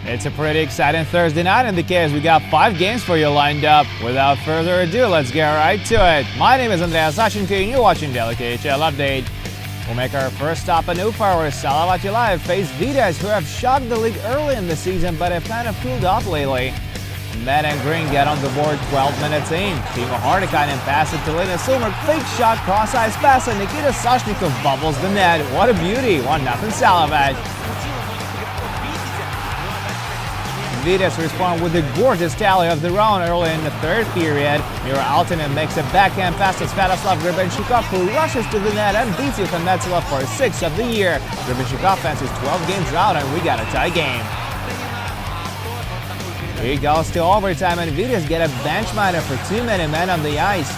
It's a pretty exciting Thursday night in the KHL. We got 5 games for you lined up. Without further ado, let's get right to it. My name is Andreas Sashenko and you're watching Daily KHL Update. We'll make our first stop in Ufa where Salavat Live face Vidas, who have shocked the league early in the season but have kind of cooled off lately. Med and Green get on the board 12 minutes in. Timo Hartikainen passes to Linus Silmer, fake shot, cross-ice pass, and Nikita Soshnikov bubbles the net. What a beauty, 1-0 Salavat. Vidas respond with a gorgeous tally of their own early in the third period. Mira Aaltonen makes a backhand pass to Sviatoslav Grebenshikov, who rushes to the net and beats Johan Metsula for 6th of the year. Grebenshikov fences 12 games out and we got a tie game. It goes to overtime and Vidas get a bench minor for 2 men on the ice.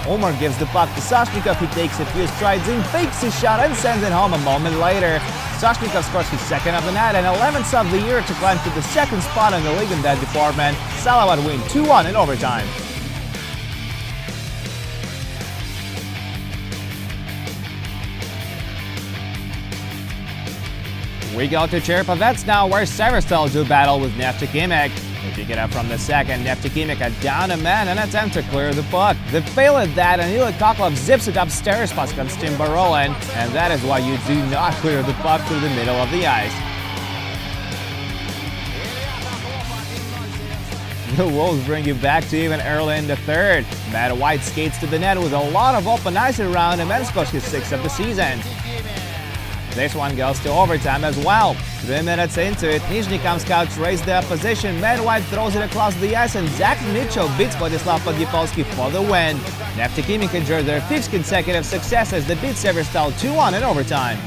Omar gives the puck to Soshnikov, who takes a few strides in, fakes his shot and sends it home a moment later. Soshnikov scores his 2nd of the night and 11th of the year to climb to the 2nd spot in the league in that department. Salavat win 2-1 in overtime. We go to Cherpovets now, where Severstal do battle with Neftikimik. They pick it up from the second. Neftikimik are down a man and attempt to clear the puck. They fail at that and Ilya Koklov zips it upstairs past Konstantin Barolin, and that is why you do not clear the puck through the middle of the ice. The Wolves bring you back to even early in the third. Matt White skates to the net with a lot of open ice around him and scores his 6th of the season. This one goes to overtime as well. 3 minutes into it, Nizhny scouts raise the opposition. Matt White throws it across the ice and Zach Mitchell beats Vladislav Podgipolsky for the win. Neftikimik enjoyed their 5th consecutive success as they beat Severstal 2-1 in overtime.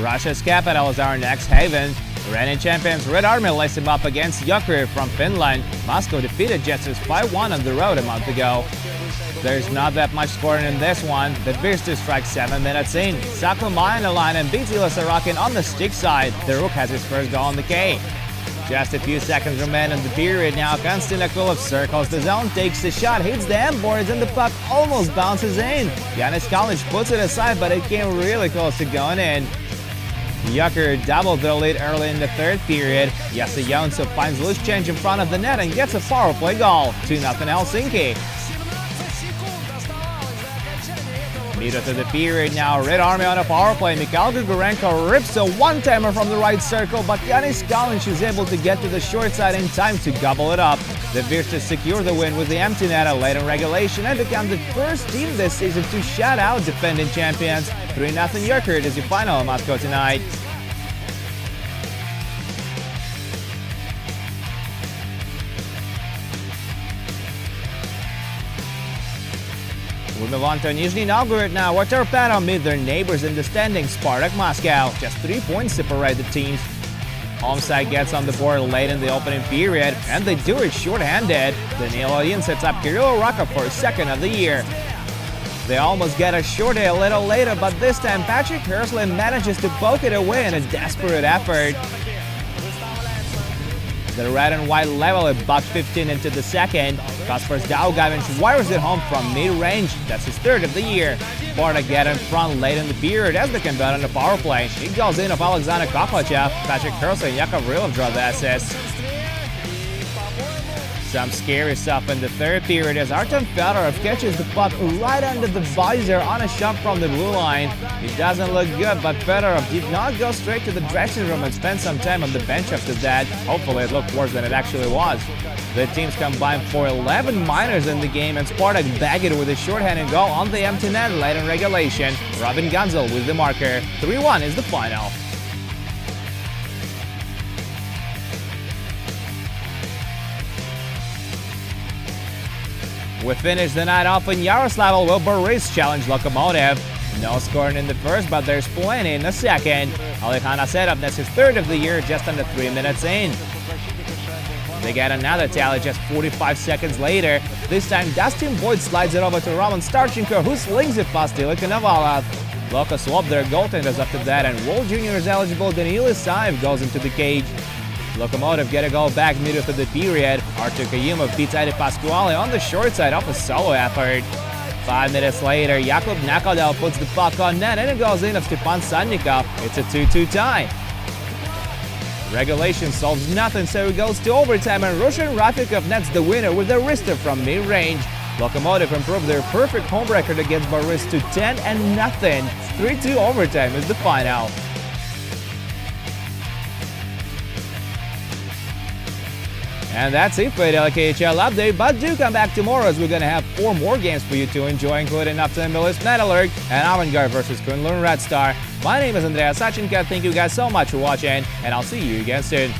Russia's capital is our next haven. Reigning champions Red Army lays him up against Jokeri from Finland. Moscow defeated Jetsers 5-1 on the road a month ago. There's not that much scoring in this one. The Bears strike 7 minutes in. Sako on the line and beats Ila Sorokin on the stick side. The Rook has his first goal on the K. Just a few seconds remain in the period now. Konstantin Akulov circles the zone, takes the shot, hits the end boards, and the puck almost bounces in. Yanis Kalinic puts it aside, but it came really close to going in. Jokeri doubled their lead early in the third period. Jesse Jonsson finds loose change in front of the net and gets a power play goal. 2-0 Helsinki. Middle to the period now. Red Army on a power play. Mikhail Grigorenko rips a one-timer from the right circle, but Yanis Kalinic is able to get to the short side in time to gobble it up. The Bears secure the win with the empty net late in regulation and become the first team this season to shut out defending champions. 3-0 Jokeri is your final in Moscow tonight. We move on to Nizhny Novgorod now, where Torpedo meet their neighbors in the standings, Spartak Moscow. Just 3 points separate the teams. Home side gets on the board late in the opening period, and they do it short-handed. Daniil Odin sets up Kirill Rakov for his 2nd of the year. They almost get a shorty a little later, but this time Patrick Hersley manages to poke it away in a desperate effort. The red and white level at buck 15 into the second. Kaspars Daugavins wires it home from mid-range. That's his 3rd of the year. Spartak get in front late in the period as they convert on the power play. It goes in of Alexander Koklachev. Patrick Hersley and Yakov Rylov draw the assists. Some scary stuff in the third period as Artem Fedorov catches the puck right under the visor on a shot from the blue line. It doesn't look good, but Fedorov did not go straight to the dressing room and spend some time on the bench after that. Hopefully it looked worse than it actually was. The teams combined for 11 minors in the game, and Spartak bagged it with a shorthanded goal on the empty net late in regulation. Robin Gunzel with the marker. 3-1 is the final. We finish the night off in Yaroslavl, where Boris challenged Lokomotiv. No scoring in the first, but there's plenty in the second. Alekhan Asedov nets his 3rd of the year just under 3 minutes in. They get another tally just 45 seconds later. This time Dustin Boyd slides it over to Roman Starchenko, who slings it past Ilya Konovalov. Loko swapped their goaltenders after that, and World Juniors eligible Danil Isaev goes into the cage. Lokomotiv get a goal back middle of the period. Artur Kayumov beats Adi Pasquale on the short side off a solo effort. 5 minutes later, Jakub Nakadel puts the puck on net and it goes in of Stepan Sandnikov. It's a 2-2 tie. Regulation solves nothing, so it goes to overtime and Rushan Rafikov nets the winner with a wrister from mid-range. Lokomotiv improved their perfect home record against Boris to 10-0. 3-2 overtime is the final. And that's it for the KHL update, but do come back tomorrow as we're going to have 4 more games for you to enjoy, including Upton Millis Metalurg and Avangard versus Kunlun Red Star. My name is Andrea Sachenka. Thank you guys so much for watching, and I'll see you again soon.